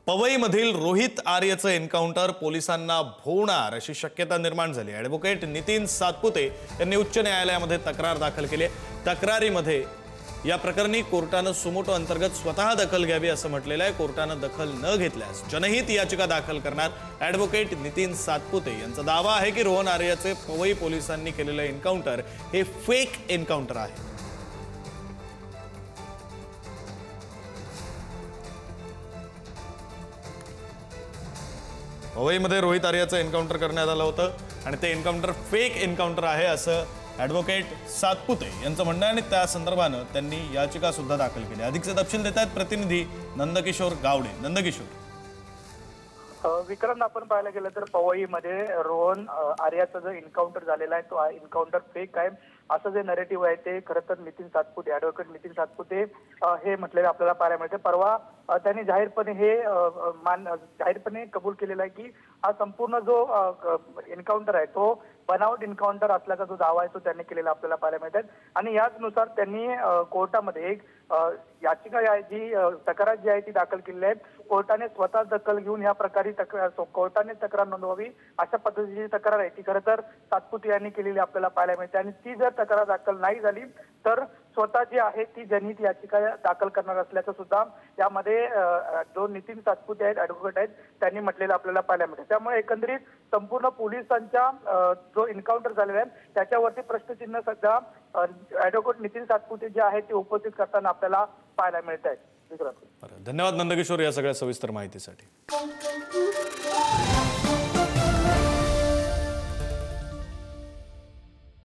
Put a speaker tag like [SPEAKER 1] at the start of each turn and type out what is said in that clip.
[SPEAKER 1] पवईमधील Rohit आर्यचं encounter पोलिसांना भोवणार अशी शक्यता निर्माण झाली। ॲडव्होकेट नितीन सातपुते यांनी उच्च न्यायालयामध्ये तक्रार दाखल केली। तक्रारीमध्ये या प्रकरणी कोर्टाने सुमोटो अंतर्गत स्वतः दखल घ्यावी असं म्हटलेलं आहे। कोर्टाने दखल न घेतल्यास जनहित याचिका दाखल करणार ॲडव्होकेट नितीन सातपुते यांचा दावा आहे की रोहन आर्यचे पवई पोलिसांनी केलेलं एन्काउंटर हे फेक एन्काउंटर आहे। पवईमध्ये रोहित आर्यचं एन्काउंटर करण्यात आलं होतं आणि ते एन्काउंटर फेक एन्काउंटर आहे असं ॲडव्होकेट सातपुते यांचं म्हणणं आहे आणि त्या संदर्भाने त्यांनी याचिका सुद्धा दाखल केली। अधिकचे तपशील देत आहेत प्रतिनिधी नंदकिशोर गावडे। नंदकिशोर,
[SPEAKER 2] विक्रम, आपण पाहायला गेलं तर पवईमध्ये रोहन आर्याचा जो एन्काउंटर झालेला आहे तो एन्काउंटर फेक आहे असं जे नरेटिव्ह आहे ते खरं तर नितीन सातपुते, ॲडव्होकेट नितीन सातपुते हे म्हटलेलं आपल्याला पाहायला मिळते। परवा त्यांनी जाहीरपणे कबूल केलेला आहे की हा संपूर्ण जो एन्काउंटर आहे तो बनावट एन्काउंटर असल्याचा जो दावा आहे तो त्यांनी केलेला आपल्याला पाहायला मिळतात। आणि याचनुसार त्यांनी कोर्टामध्ये एक याचिका आहे जी तक्रार जी आहे ती दाखल केलेली आहे। कोर्टाने स्वतः दखल घेऊन या प्रकारे कोर्टाने तक्रार नोंदवावी अशा पद्धतीची तक्रार आहे ती खरं तर सातपुते यांनी केलेली आपल्याला पाहायला मिळते। आणि ती जर तक्रार दाखल नाही झाली तर स्वतः जी आहे ती जनहित याचिका दाखल करणार असल्याचं सुद्धा यामध्ये जो नितीन सातपुते आहेत, ॲडव्होकेट आहेत, त्यांनी म्हटलेलं आपल्याला पाहायला मिळते। त्यामुळे एकंदरीत संपूर्ण पोलिसांच्या जो एन्काउंटर झालेला आहे त्याच्यावरती प्रश्नचिन्ह सध्या ॲडव्होकेट नितीन सातपुते जे आहे ते उपस्थित करताना आपल्याला पाहायला मिळत आहे।
[SPEAKER 1] धन्यवाद नंदकिशोर या सगळ्या सविस्तर माहितीसाठी।